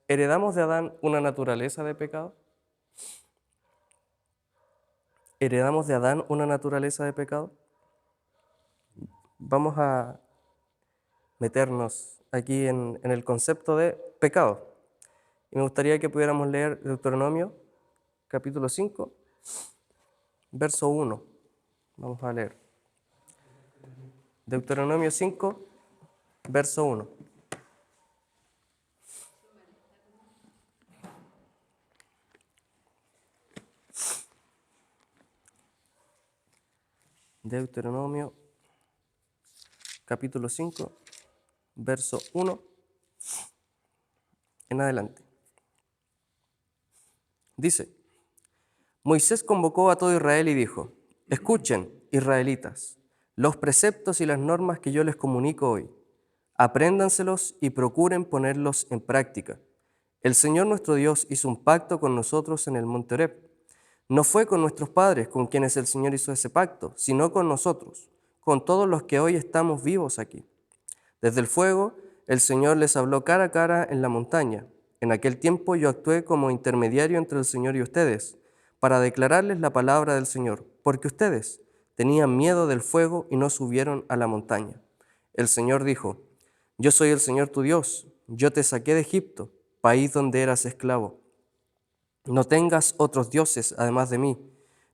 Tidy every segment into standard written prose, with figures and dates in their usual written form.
¿Heredamos de Adán una naturaleza de pecado? ¿Heredamos de Adán una naturaleza de pecado? Vamos a meternos aquí en el concepto de pecado. Y me gustaría que pudiéramos leer Deuteronomio, capítulo 5, verso 1. Vamos a leer. Deuteronomio 5, verso 1. Deuteronomio, capítulo 5, verso 1 en adelante. Dice: Moisés convocó a todo Israel y dijo: Escuchen, israelitas, los preceptos y las normas que yo les comunico hoy. Apréndanselos y procuren ponerlos en práctica. El Señor nuestro Dios hizo un pacto con nosotros en el monte Horeb. No fue con nuestros padres con quienes el Señor hizo ese pacto, sino con nosotros, con todos los que hoy estamos vivos aquí. Desde el fuego, el Señor les habló cara a cara en la montaña. En aquel tiempo yo actué como intermediario entre el Señor y ustedes, para declararles la palabra del Señor, porque ustedes tenían miedo del fuego y no subieron a la montaña. El Señor dijo: Yo soy el Señor tu Dios, yo te saqué de Egipto, país donde eras esclavo. No tengas otros dioses además de mí.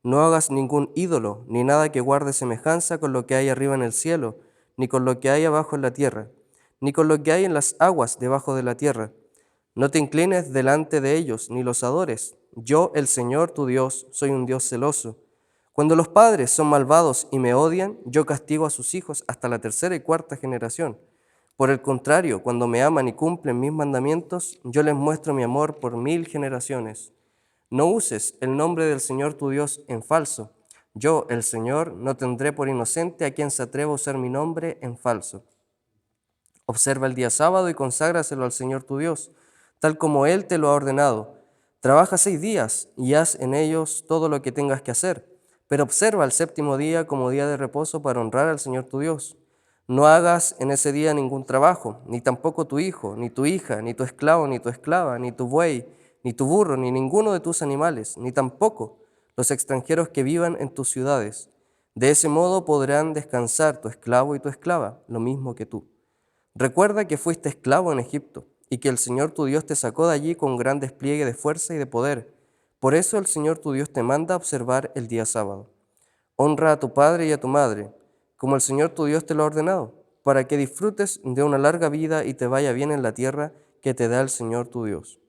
No hagas ningún ídolo, ni nada que guarde semejanza con lo que hay arriba en el cielo, ni con lo que hay abajo en la tierra, ni con lo que hay en las aguas debajo de la tierra. No te inclines delante de ellos, ni los adores. Yo, el Señor tu Dios, soy un Dios celoso. Cuando los padres son malvados y me odian, yo castigo a sus hijos hasta la tercera y cuarta generación. Por el contrario, cuando me aman y cumplen mis mandamientos, yo les muestro mi amor por 1000 generaciones. No uses el nombre del Señor tu Dios en falso. Yo, el Señor, no tendré por inocente a quien se atreva a usar mi nombre en falso. Observa el día sábado y conságraselo al Señor tu Dios, tal como Él te lo ha ordenado. Trabaja 6 días y haz en ellos todo lo que tengas que hacer, pero observa el séptimo día como día de reposo para honrar al Señor tu Dios. No hagas en ese día ningún trabajo, ni tampoco tu hijo, ni tu hija, ni tu esclavo, ni tu esclava, ni tu buey, ni tu burro, ni ninguno de tus animales, ni tampoco los extranjeros que vivan en tus ciudades. De ese modo podrán descansar tu esclavo y tu esclava, lo mismo que tú. Recuerda que fuiste esclavo en Egipto y que el Señor tu Dios te sacó de allí con gran despliegue de fuerza y de poder. Por eso el Señor tu Dios te manda a observar el día sábado. Honra a tu padre y a tu madre, como el Señor tu Dios te lo ha ordenado, para que disfrutes de una larga vida y te vaya bien en la tierra que te da el Señor tu Dios.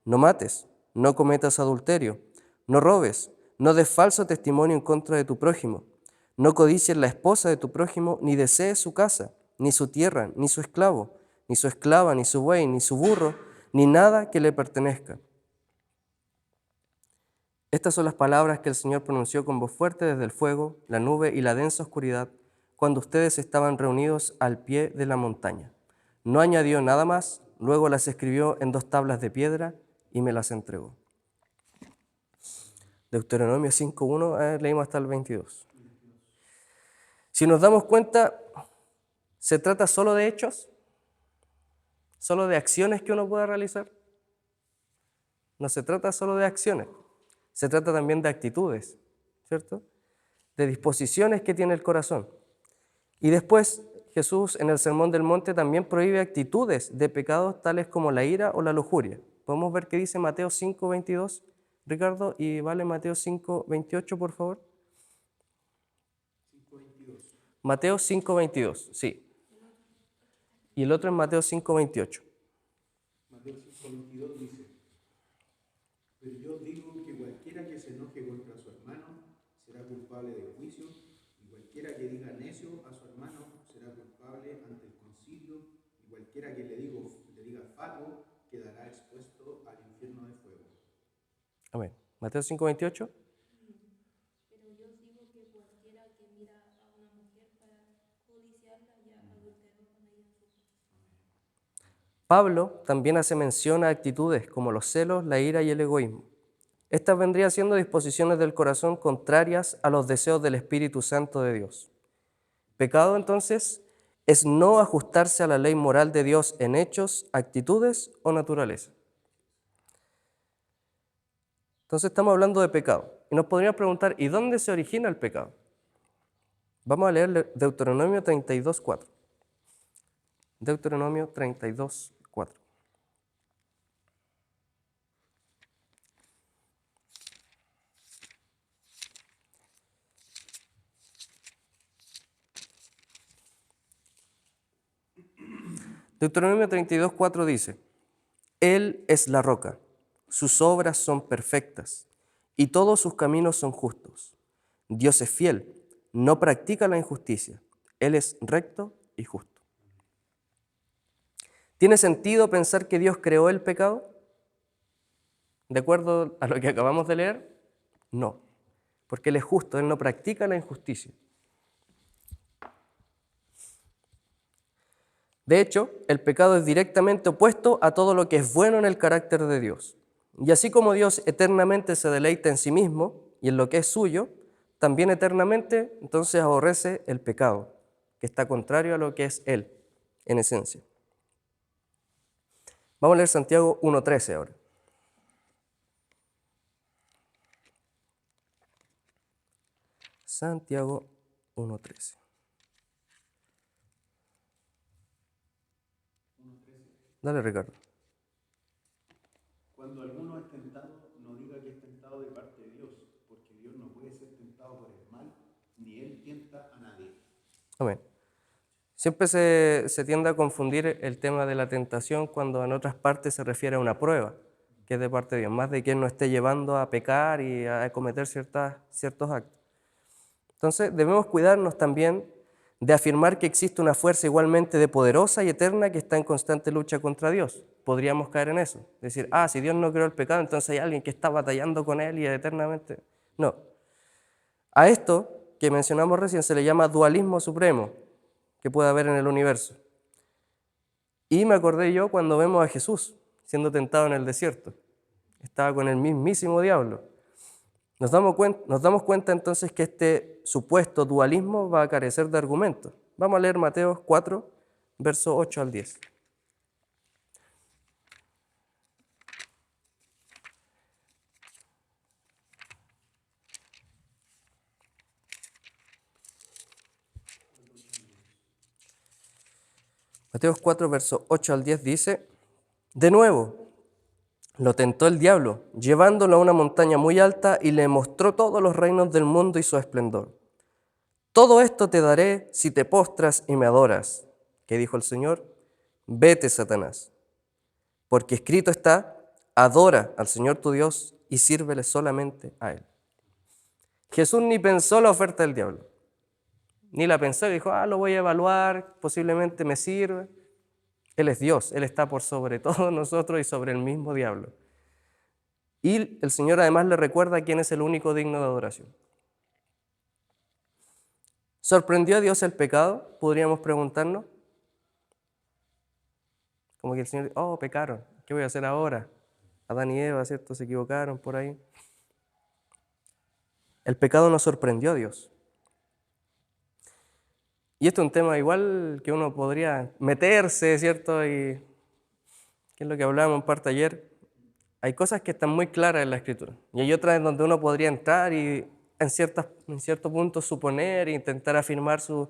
No mates, no cometas adulterio, no robes, no des falso testimonio en contra de tu prójimo, no codicies la esposa de tu prójimo, ni desees su casa, ni su tierra, ni su esclavo, ni su esclava, ni su buey, ni su burro, ni nada que le pertenezca. Estas son las palabras que el Señor pronunció con voz fuerte desde el fuego, la nube y la densa oscuridad, cuando ustedes estaban reunidos al pie de la montaña. No añadió nada más, luego las escribió en 2 tablas de piedra y me las entregó. Deuteronomio 5:1, leímos hasta el 22. Si nos damos cuenta, ¿se trata solo de hechos? ¿Solo de acciones que uno pueda realizar? No se trata solo de acciones, se trata también de actitudes, ¿cierto? De disposiciones que tiene el corazón. Y después Jesús en el Sermón del Monte también prohíbe actitudes de pecados tales como la ira o la lujuria. Podemos ver qué dice Mateo 5:22, Ricardo, y vale Mateo 5:28, por favor. 5:22. Mateo 5:22, sí. Y el otro es Mateo 5:28. Mateo 5:22 dice: Pero yo digo que cualquiera que se enoje contra su hermano será culpable de juicio, y cualquiera que diga necio a su hermano será culpable ante el concilio, y cualquiera que le diga fatuo quedará expuesto al infierno de fuego. Amén. Mateo 5:28. Pero yo digo que cualquiera que mira a una mujer para codiciarla ya adulteró con ella en su corazón. Pablo también hace mención a actitudes como los celos, la ira y el egoísmo. Estas vendrían siendo disposiciones del corazón contrarias a los deseos del Espíritu Santo de Dios. Pecado, entonces, es no ajustarse a la ley moral de Dios en hechos, actitudes o naturaleza. Entonces estamos hablando de pecado. Y nos podríamos preguntar, ¿y dónde se origina el pecado? Vamos a leer Deuteronomio 32:4. Deuteronomio 32:4. Deuteronomio 32:4 dice, Él es la roca, sus obras son perfectas y todos sus caminos son justos. Dios es fiel, no practica la injusticia, Él es recto y justo. ¿Tiene sentido pensar que Dios creó el pecado? ¿De acuerdo a lo que acabamos de leer? No, porque Él es justo, Él no practica la injusticia. De hecho, el pecado es directamente opuesto a todo lo que es bueno en el carácter de Dios. Y así como Dios eternamente se deleita en sí mismo y en lo que es suyo, también eternamente entonces aborrece el pecado, que está contrario a lo que es Él, en esencia. Vamos a leer Santiago 1:13 ahora. Santiago 1:13. Dale, Ricardo. Cuando alguno es tentado, no diga que es tentado de parte de Dios, porque Dios no puede ser tentado por el mal, ni Él tienta a nadie. Amén. Siempre se tiende a confundir el tema de la tentación cuando en otras partes se refiere a una prueba, que es de parte de Dios, más de que Él nos esté llevando a pecar y a cometer ciertos actos. Entonces debemos cuidarnos también de afirmar que existe una fuerza igualmente de poderosa y eterna que está en constante lucha contra Dios. Podríamos caer en eso, decir, si Dios no creó el pecado, entonces hay alguien que está batallando con Él y eternamente... No. A esto que mencionamos recién se le llama dualismo supremo que puede haber en el universo. Y me acordé yo cuando vemos a Jesús siendo tentado en el desierto. Estaba con el mismísimo diablo. Nos damos cuenta entonces que este supuesto dualismo va a carecer de argumentos. Vamos a leer Mateo 4, versos 8 al 10. Mateo 4, versos 8 al 10 dice, de nuevo, lo tentó el diablo, llevándolo a una montaña muy alta y le mostró todos los reinos del mundo y su esplendor. Todo esto te daré si te postras y me adoras. ¿Qué dijo el Señor? Vete, Satanás, porque escrito está, adora al Señor tu Dios y sírvele solamente a Él. Jesús ni pensó la oferta del diablo, ni la pensó y dijo, lo voy a evaluar, posiblemente me sirve. Él es Dios, Él está por sobre todos nosotros y sobre el mismo diablo. Y el Señor además le recuerda quién es el único digno de adoración. ¿Sorprendió a Dios el pecado? Podríamos preguntarnos. Como que el Señor, pecaron, ¿qué voy a hacer ahora? Adán y Eva, ¿cierto? Se equivocaron por ahí. El pecado no sorprendió a Dios. Y esto es un tema igual que uno podría meterse, ¿cierto? Y que es lo que hablábamos en parte ayer. Hay cosas que están muy claras en la Escritura. Y hay otras en donde uno podría entrar y en ciertos puntos suponer e intentar afirmar sus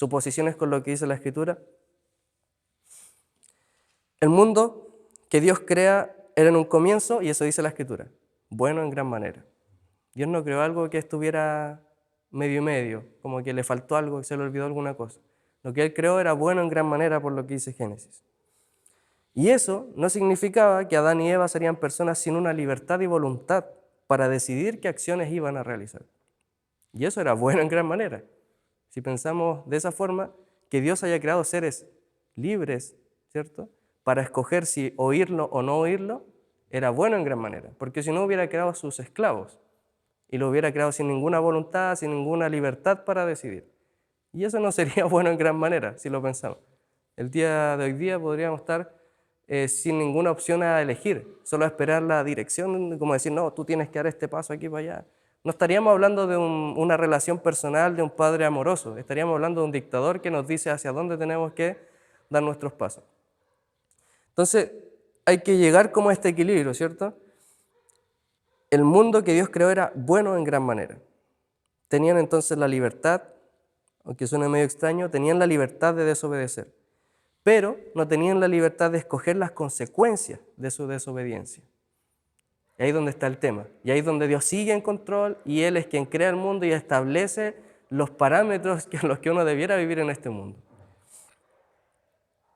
posiciones con lo que dice la Escritura. El mundo que Dios crea era en un comienzo, y eso dice la Escritura, bueno en gran manera. Dios no creó algo que estuviera medio y medio, como que le faltó algo, que se le olvidó alguna cosa. Lo que Él creó era bueno en gran manera por lo que dice Génesis. Y eso no significaba que Adán y Eva serían personas sin una libertad y voluntad para decidir qué acciones iban a realizar. Y eso era bueno en gran manera. Si pensamos de esa forma, que Dios haya creado seres libres, ¿cierto?, para escoger si oírlo o no oírlo, era bueno en gran manera, porque si no hubiera creado a sus esclavos y lo hubiera creado sin ninguna voluntad, sin ninguna libertad para decidir. Y eso no sería bueno en gran manera, si lo pensamos. El día de hoy día podríamos estar sin ninguna opción a elegir, solo a esperar la dirección, como decir, no, tú tienes que dar este paso aquí para allá. No estaríamos hablando de una relación personal de un padre amoroso, estaríamos hablando de un dictador que nos dice hacia dónde tenemos que dar nuestros pasos. Entonces, hay que llegar como a este equilibrio, ¿cierto? el mundo que Dios creó era bueno en gran manera. Tenían entonces la libertad, aunque suene medio extraño, tenían la libertad de desobedecer, pero no tenían la libertad de escoger las consecuencias de su desobediencia. Y ahí es donde está el tema. Y ahí es donde Dios sigue en control y Él es quien crea el mundo y establece los parámetros en los que uno debiera vivir en este mundo.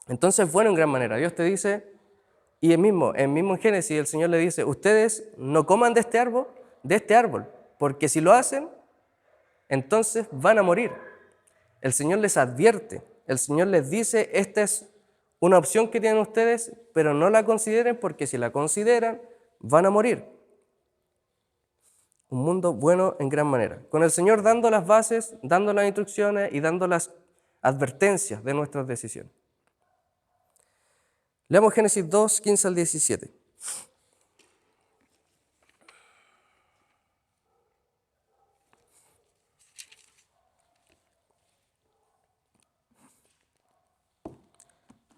Entonces, bueno, en gran manera. Dios te dice, y el mismo en Génesis el Señor le dice, ustedes no coman de este árbol, porque si lo hacen, entonces van a morir. El Señor les advierte, el Señor les dice, esta es una opción que tienen ustedes, pero no la consideren porque si la consideran, van a morir. Un mundo bueno en gran manera. Con el Señor dando las bases, dando las instrucciones y dando las advertencias de nuestras decisiones. Leamos Génesis 2, 15 al 17.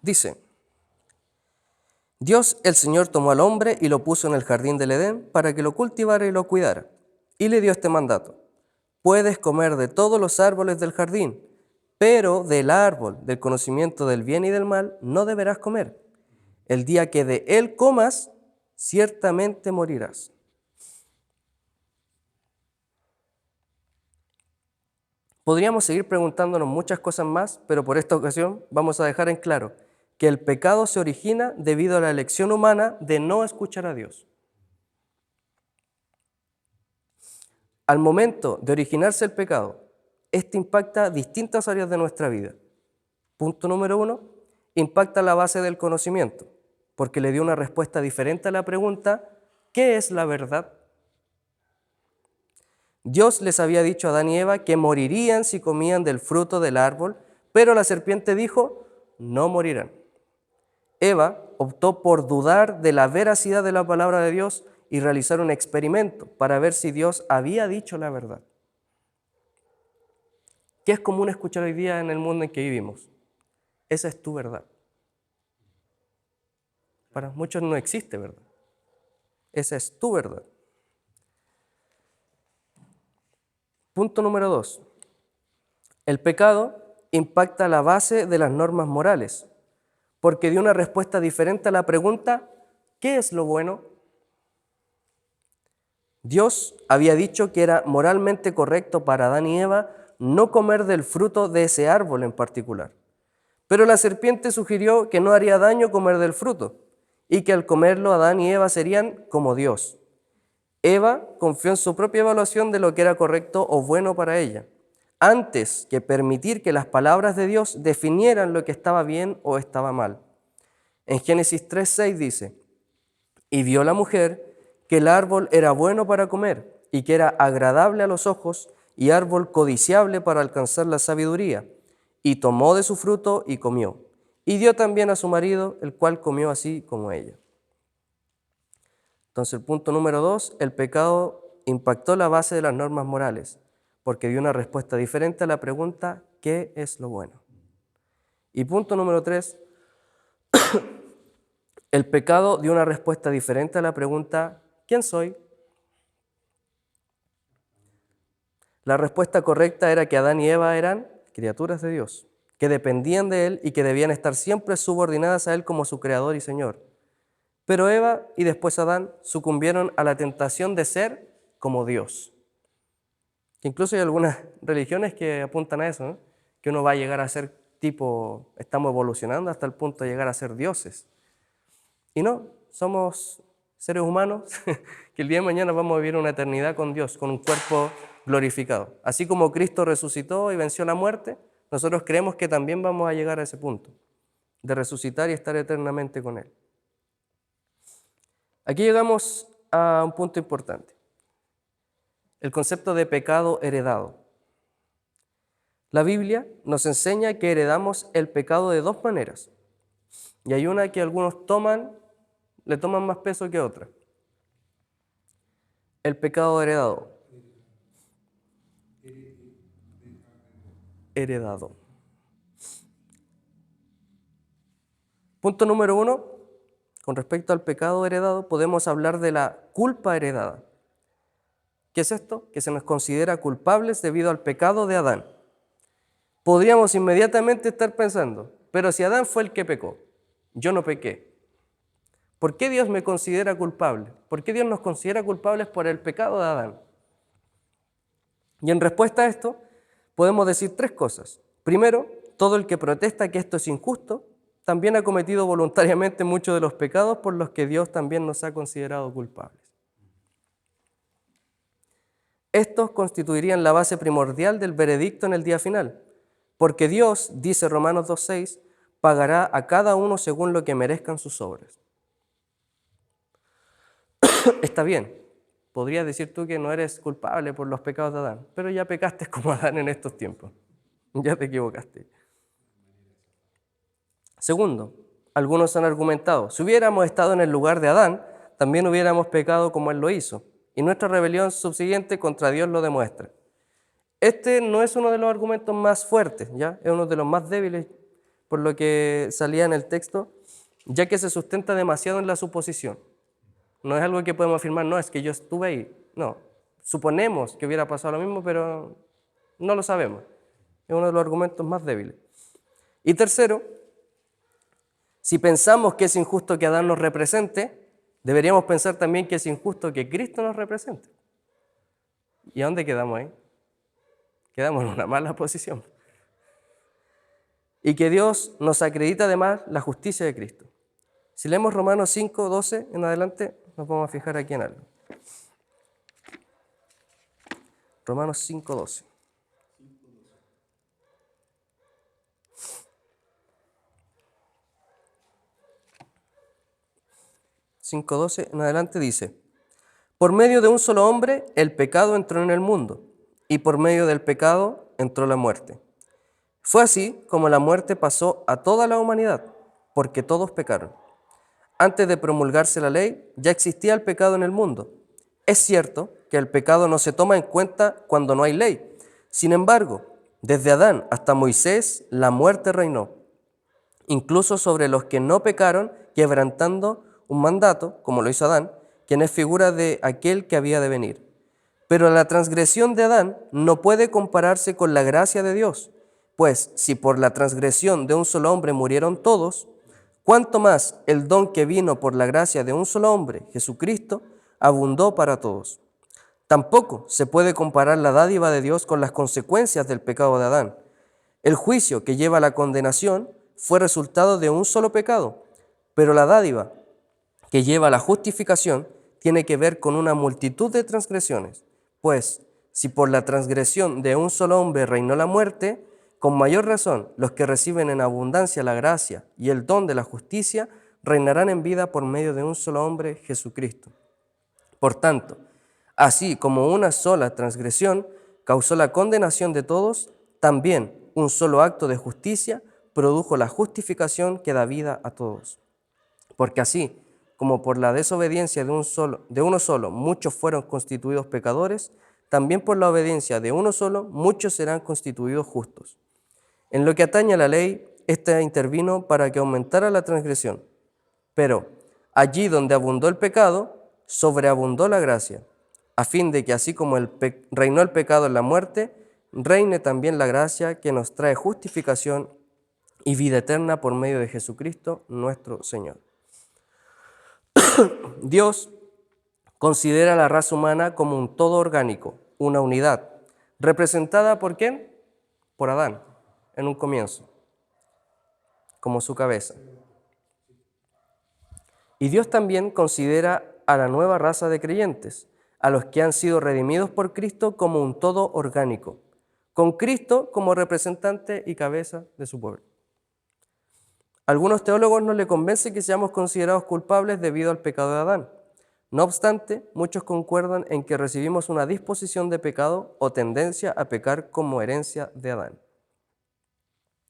Dice, Dios el Señor tomó al hombre y lo puso en el jardín del Edén para que lo cultivara y lo cuidara. Y le dio este mandato, puedes comer de todos los árboles del jardín, pero del árbol del conocimiento del bien y del mal no deberás comer. El día que de él comas, ciertamente morirás. Podríamos seguir preguntándonos muchas cosas más, pero por esta ocasión vamos a dejar en claro que el pecado se origina debido a la elección humana de no escuchar a Dios. Al momento de originarse el pecado, este impacta distintas áreas de nuestra vida. Punto número 1, impacta la base del conocimiento, porque le dio una respuesta diferente a la pregunta, ¿qué es la verdad? Dios les había dicho a Adán y Eva que morirían si comían del fruto del árbol, pero la serpiente dijo, no morirán. Eva optó por dudar de la veracidad de la palabra de Dios y realizar un experimento para ver si Dios había dicho la verdad. ¿Qué es común escuchar hoy día en el mundo en que vivimos? Esa es tu verdad. Para muchos no existe verdad. Esa es tu verdad. Punto número 2. El pecado impacta la base de las normas morales, porque dio una respuesta diferente a la pregunta, ¿qué es lo bueno? Dios había dicho que era moralmente correcto para Adán y Eva no comer del fruto de ese árbol en particular. Pero la serpiente sugirió que no haría daño comer del fruto y que al comerlo Adán y Eva serían como Dios. Eva confió en su propia evaluación de lo que era correcto o bueno para ella, antes que permitir que las palabras de Dios definieran lo que estaba bien o estaba mal. En Génesis 3:6 dice, y vio la mujer que el árbol era bueno para comer y que era agradable a los ojos y árbol codiciable para alcanzar la sabiduría, y tomó de su fruto y comió, y dio también a su marido, el cual comió así como ella. Entonces el punto número 2, el pecado impactó la base de las normas morales, porque dio una respuesta diferente a la pregunta, ¿qué es lo bueno? Y punto número 3, el pecado dio una respuesta diferente a la pregunta, ¿quién soy? La respuesta correcta era que Adán y Eva eran criaturas de Dios, que dependían de Él y que debían estar siempre subordinadas a Él como su Creador y Señor. Pero Eva y después Adán sucumbieron a la tentación de ser como Dios. Incluso hay algunas religiones que apuntan a eso, ¿no? Que uno va a llegar a ser tipo, estamos evolucionando hasta el punto de llegar a ser dioses. Y no, somos seres humanos que el día de mañana vamos a vivir una eternidad con Dios, con un cuerpo glorificado. Así como Cristo resucitó y venció la muerte, nosotros creemos que también vamos a llegar a ese punto, de resucitar y estar eternamente con Él. Aquí llegamos a un punto importante, el concepto de pecado heredado. La Biblia nos enseña que heredamos el pecado de dos maneras, y hay una que algunos le toman más peso que otra. El pecado heredado. Heredado. Punto número 1, con respecto al pecado heredado, podemos hablar de la culpa heredada. ¿Qué es esto? Que se nos considera culpables debido al pecado de Adán. Podríamos inmediatamente estar pensando, pero si Adán fue el que pecó, yo no pequé, ¿por qué Dios me considera culpable? ¿Por qué Dios nos considera culpables por el pecado de Adán? Y en respuesta a esto, podemos decir tres cosas. Primero, todo el que protesta que esto es injusto, también ha cometido voluntariamente muchos de los pecados por los que Dios también nos ha considerado culpables. Estos constituirían la base primordial del veredicto en el día final, porque Dios, dice Romanos 2:6, pagará a cada uno según lo que merezcan sus obras. Está bien, podrías decir tú que no eres culpable por los pecados de Adán, pero ya pecaste como Adán en estos tiempos, ya te equivocaste. Segundo, algunos han argumentado, si hubiéramos estado en el lugar de Adán, también hubiéramos pecado como él lo hizo, y nuestra rebelión subsiguiente contra Dios lo demuestra. Este no es uno de los argumentos más fuertes, ¿ya? Es uno de los más débiles, por lo que salía en el texto, ya que se sustenta demasiado en la suposición. No es algo que podemos afirmar, no, es que yo estuve ahí. No, suponemos que hubiera pasado lo mismo, pero no lo sabemos. Es uno de los argumentos más débiles. Y tercero, si pensamos que es injusto que Adán nos represente, deberíamos pensar también que es injusto que Cristo nos represente. ¿Y a dónde quedamos ahí? Quedamos en una mala posición. Y que Dios nos acredita además la justicia de Cristo. Si leemos Romanos 5:12 en adelante, nos vamos a fijar aquí en algo. Romanos 5:12. En adelante dice, por medio de un solo hombre el pecado entró en el mundo, y por medio del pecado entró la muerte. Fue así como la muerte pasó a toda la humanidad, porque todos pecaron. Antes de promulgarse la ley, ya existía el pecado en el mundo. Es cierto que el pecado no se toma en cuenta cuando no hay ley. Sin embargo, desde Adán hasta Moisés, la muerte reinó, incluso sobre los que no pecaron, quebrantando un mandato, como lo hizo Adán, quien es figura de aquel que había de venir. Pero la transgresión de Adán no puede compararse con la gracia de Dios, pues si por la transgresión de un solo hombre murieron todos, cuánto más el don que vino por la gracia de un solo hombre, Jesucristo, abundó para todos. Tampoco se puede comparar la dádiva de Dios con las consecuencias del pecado de Adán. El juicio que lleva a la condenación fue resultado de un solo pecado, pero la dádiva que lleva a la justificación tiene que ver con una multitud de transgresiones, pues si por la transgresión de un solo hombre reinó la muerte, con mayor razón los que reciben en abundancia la gracia y el don de la justicia reinarán en vida por medio de un solo hombre, Jesucristo. Por tanto, así como una sola transgresión causó la condenación de todos, también un solo acto de justicia produjo la justificación que da vida a todos. Porque así como por la desobediencia de uno solo muchos fueron constituidos pecadores, también por la obediencia de uno solo muchos serán constituidos justos. En lo que atañe a la ley, ésta intervino para que aumentara la transgresión. Pero allí donde abundó el pecado, sobreabundó la gracia, a fin de que así como reinó el pecado en la muerte, reine también la gracia que nos trae justificación y vida eterna por medio de Jesucristo nuestro Señor. Dios considera a la raza humana como un todo orgánico, una unidad, representada ¿por quién? Por Adán, en un comienzo, como su cabeza. Y Dios también considera a la nueva raza de creyentes, a los que han sido redimidos por Cristo como un todo orgánico, con Cristo como representante y cabeza de su pueblo. Algunos teólogos no le convence que seamos considerados culpables debido al pecado de Adán. No obstante, muchos concuerdan en que recibimos una disposición de pecado o tendencia a pecar como herencia de Adán.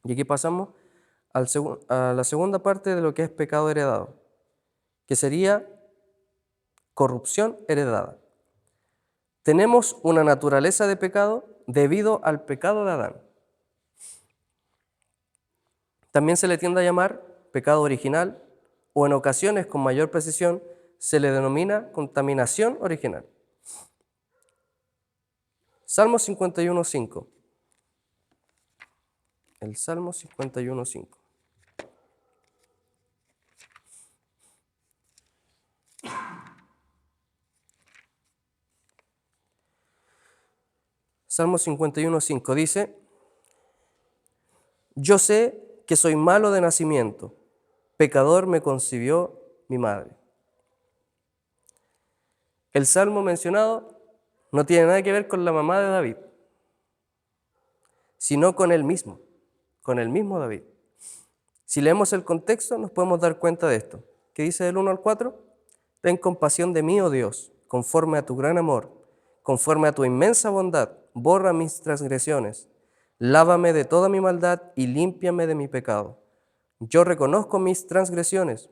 Y aquí pasamos a la segunda parte de lo que es pecado heredado, que sería corrupción heredada. Tenemos una naturaleza de pecado debido al pecado de Adán. También se le tiende a llamar pecado original o en ocasiones con mayor precisión se le denomina contaminación original. Salmo 51.5. El Salmo 51.5. Salmo 51.5 dice: yo sé que soy malo de nacimiento, pecador me concibió mi madre. El salmo mencionado no tiene nada que ver con la mamá de David, sino con él mismo, con el mismo David. Si leemos el contexto, nos podemos dar cuenta de esto. ¿Qué dice del 1 al 4? Ten compasión de mí, oh Dios, conforme a tu gran amor, conforme a tu inmensa bondad, borra mis transgresiones, lávame de toda mi maldad y límpiame de mi pecado. Yo reconozco mis transgresiones,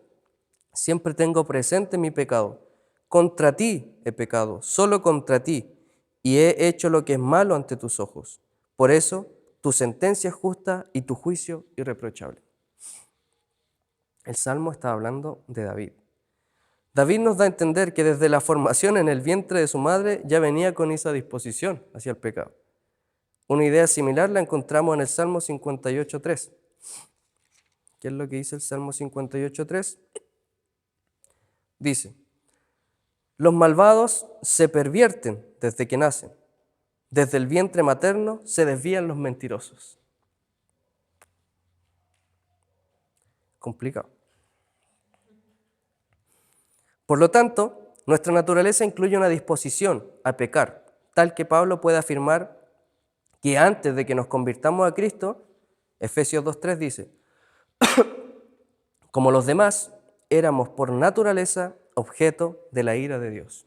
siempre tengo presente mi pecado. Contra ti he pecado, solo contra ti, y he hecho lo que es malo ante tus ojos. Por eso, tu sentencia es justa y tu juicio irreprochable. El Salmo está hablando de David. David nos da a entender que desde la formación en el vientre de su madre ya venía con esa disposición hacia el pecado. Una idea similar la encontramos en el Salmo 58.3. ¿Qué es lo que dice el Salmo 58.3? Dice: los malvados se pervierten desde que nacen. Desde el vientre materno se desvían los mentirosos. Complicado. Por lo tanto, nuestra naturaleza incluye una disposición a pecar, tal que Pablo puede afirmar que antes de que nos convirtamos a Cristo, Efesios 2.3 dice: como los demás, éramos por naturaleza objeto de la ira de Dios.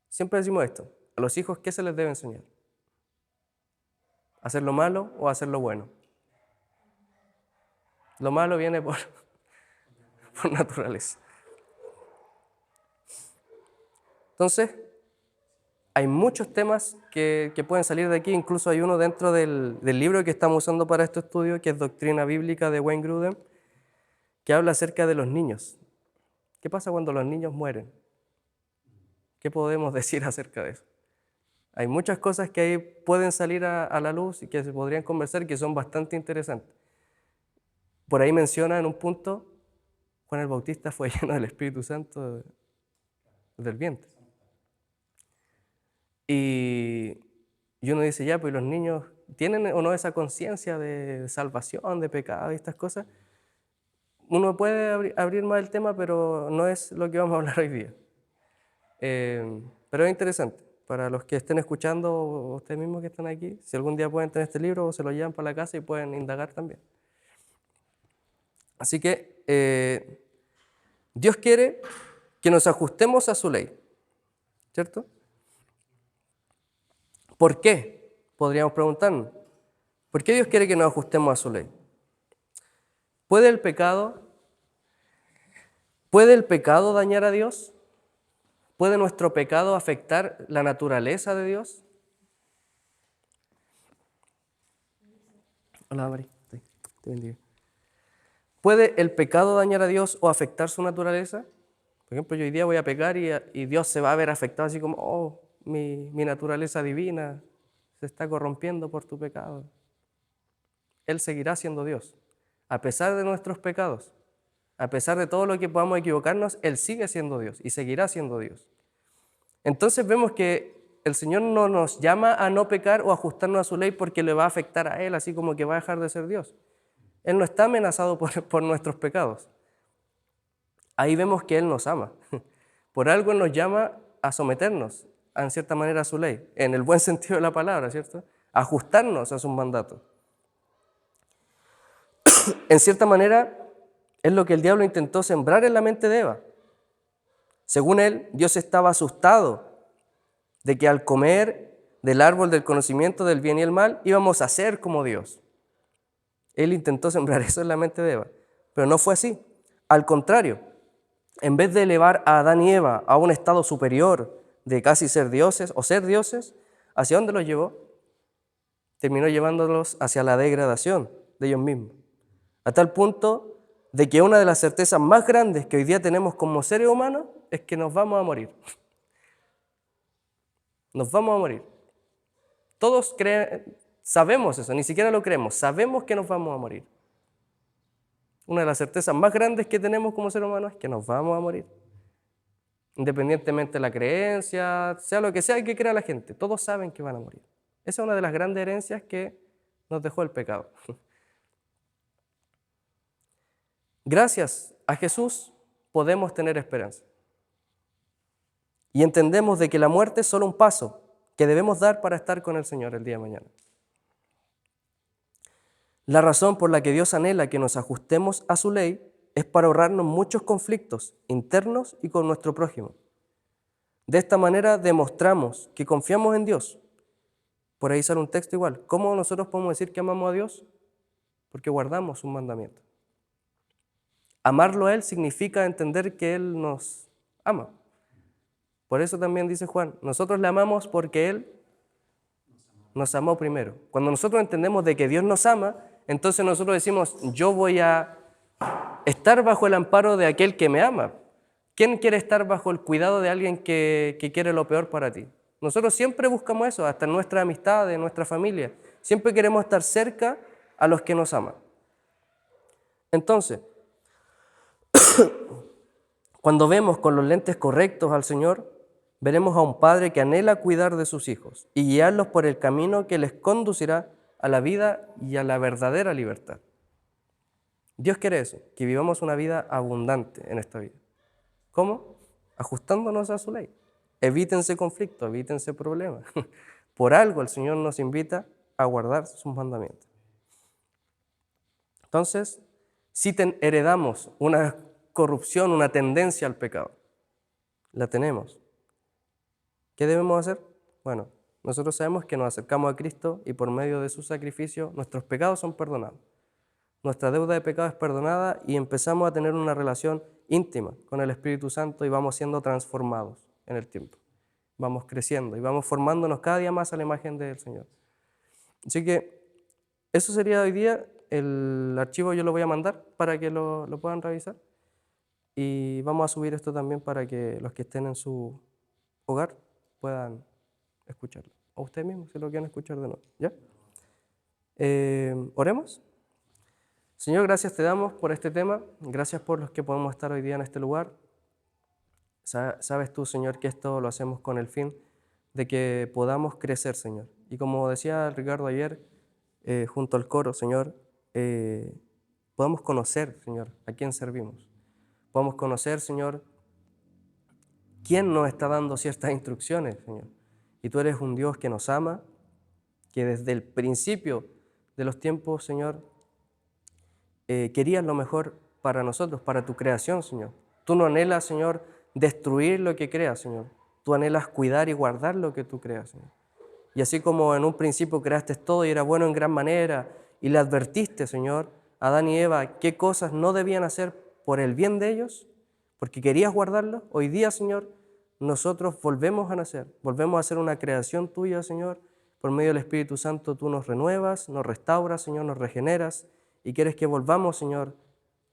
Siempre decimos esto: a los hijos, ¿qué se les debe enseñar? ¿Hacer lo malo o hacer lo bueno? Lo malo viene por naturaleza. Entonces, hay muchos temas que pueden salir de aquí. Incluso hay uno dentro del libro que estamos usando para este estudio, que es Doctrina Bíblica de Wayne Grudem, que habla acerca de los niños. ¿Qué pasa cuando los niños mueren? ¿Qué podemos decir acerca de eso? Hay muchas cosas que ahí pueden salir a la luz y que se podrían conversar, que son bastante interesantes. Por ahí menciona en un punto: Juan el Bautista fue lleno del Espíritu Santo del vientre. Y uno dice, ya, pues los niños tienen o no esa conciencia de salvación, de pecado y estas cosas. Uno puede abrir más el tema, pero no es lo que vamos a hablar hoy día. Pero es interesante. Para los que estén escuchando, o ustedes mismos que están aquí, si algún día pueden tener este libro, o se lo llevan para la casa y pueden indagar también. Así que Dios quiere que nos ajustemos a su ley, ¿cierto? ¿Por qué? Podríamos preguntarnos. ¿Por qué Dios quiere que nos ajustemos a su ley? ¿Puede el pecado dañar a Dios? ¿Puede nuestro pecado afectar la naturaleza de Dios? Hola, Mari. Te bendiga. ¿Puede el pecado dañar a Dios o afectar su naturaleza? Por ejemplo, yo hoy día voy a pecar y Dios se va a ver afectado así como, oh, mi naturaleza divina se está corrompiendo por tu pecado. Él seguirá siendo Dios. A pesar de nuestros pecados, a pesar de todo lo que podamos equivocarnos, Él sigue siendo Dios y seguirá siendo Dios. Entonces vemos que el Señor no nos llama a no pecar o ajustarnos a su ley porque le va a afectar a Él, así como que va a dejar de ser Dios. Él no está amenazado por nuestros pecados. Ahí vemos que Él nos ama. Por algo Él nos llama a someternos, en cierta manera, a su ley, en el buen sentido de la palabra, ¿cierto? A ajustarnos a sus mandatos. En cierta manera, es lo que el diablo intentó sembrar en la mente de Eva. Según él, Dios estaba asustado de que al comer del árbol del conocimiento del bien y el mal, íbamos a ser como Dios. Él intentó sembrar eso en la mente de Eva, pero no fue así. Al contrario, en vez de elevar a Adán y Eva a un estado superior de casi ser dioses o ser dioses, ¿hacia dónde los llevó? Terminó llevándolos hacia la degradación de ellos mismos. A tal punto de que una de las certezas más grandes que hoy día tenemos como seres humanos es que nos vamos a morir. Nos vamos a morir. Todos sabemos eso, ni siquiera lo creemos, sabemos que nos vamos a morir. Una de las certezas más grandes que tenemos como ser humano es que nos vamos a morir. Independientemente de la creencia, sea lo que sea que crea la gente, todos saben que van a morir. Esa es una de las grandes herencias que nos dejó el pecado. Gracias a Jesús podemos tener esperanza. Y entendemos de que la muerte es solo un paso que debemos dar para estar con el Señor el día de mañana. La razón por la que Dios anhela que nos ajustemos a su ley es para ahorrarnos muchos conflictos internos y con nuestro prójimo. De esta manera demostramos que confiamos en Dios. Por ahí sale un texto igual. ¿Cómo nosotros podemos decir que amamos a Dios? Porque guardamos sus mandamientos. Amarlo a Él significa entender que Él nos ama. Por eso también dice Juan, nosotros le amamos porque Él nos amó primero. Cuando nosotros entendemos de que Dios nos ama, entonces nosotros decimos, yo voy a estar bajo el amparo de aquel que me ama. ¿Quién quiere estar bajo el cuidado de alguien que quiere lo peor para ti? Nosotros siempre buscamos eso, hasta en nuestra amistad, en nuestra familia. Siempre queremos estar cerca a los que nos aman. Entonces, cuando vemos con los lentes correctos al Señor, veremos a un padre que anhela cuidar de sus hijos y guiarlos por el camino que les conducirá a la vida y a la verdadera libertad. Dios quiere eso, que vivamos una vida abundante en esta vida. ¿Cómo? Ajustándonos a su ley. Evítense conflictos, evítense problemas. Por algo el Señor nos invita a guardar sus mandamientos. Entonces, si heredamos una corrupción, una tendencia al pecado, la tenemos. ¿Qué debemos hacer? Bueno, nosotros sabemos que nos acercamos a Cristo y por medio de su sacrificio nuestros pecados son perdonados. Nuestra deuda de pecado es perdonada y empezamos a tener una relación íntima con el Espíritu Santo y vamos siendo transformados en el tiempo. Vamos creciendo y vamos formándonos cada día más a la imagen del Señor. Así que eso sería hoy día. El archivo yo lo voy a mandar para que lo puedan revisar y vamos a subir esto también para que los que estén en su hogar puedan escucharlo. O ustedes mismos si lo quieren escuchar de nuevo. ¿Ya? Oremos. Señor, gracias te damos por este tema. Gracias por los que podemos estar hoy día en este lugar. Sabes tú, Señor, que esto lo hacemos con el fin de que podamos crecer, Señor. Y como decía Ricardo ayer, junto al coro, Señor, podamos conocer, Señor, a quién servimos. Podamos conocer, Señor, quién nos está dando ciertas instrucciones, Señor. Y tú eres un Dios que nos ama, que desde el principio de los tiempos, Señor, querías lo mejor para nosotros, para tu creación, Señor. Tú no anhelas, Señor, destruir lo que creas, Señor. Tú anhelas cuidar y guardar lo que tú creas, Señor. Y así como en un principio creaste todo y era bueno en gran manera, y le advertiste, Señor, a Adán y Eva qué cosas no debían hacer por el bien de ellos, porque querías guardarlo, hoy día, Señor, nosotros volvemos a nacer, volvemos a ser una creación tuya, Señor. Por medio del Espíritu Santo tú nos renuevas, nos restauras, Señor, nos regeneras, y quieres que volvamos, Señor,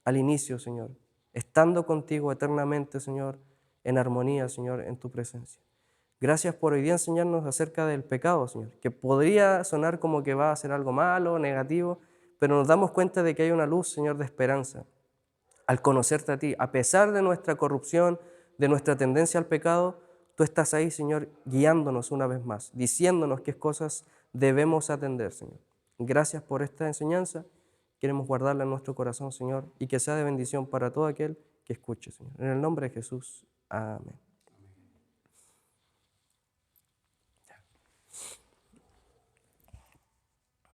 al inicio, Señor, estando contigo eternamente, Señor, en armonía, Señor, en tu presencia. Gracias por hoy día enseñarnos acerca del pecado, Señor, que podría sonar como que va a ser algo malo, negativo, pero nos damos cuenta de que hay una luz, Señor, de esperanza. Al conocerte a ti, a pesar de nuestra corrupción, de nuestra tendencia al pecado, tú estás ahí, Señor, guiándonos una vez más, diciéndonos qué cosas debemos atender, Señor. Gracias por esta enseñanza. Queremos guardarla en nuestro corazón, Señor, y que sea de bendición para todo aquel que escuche, Señor. En el nombre de Jesús. Amén.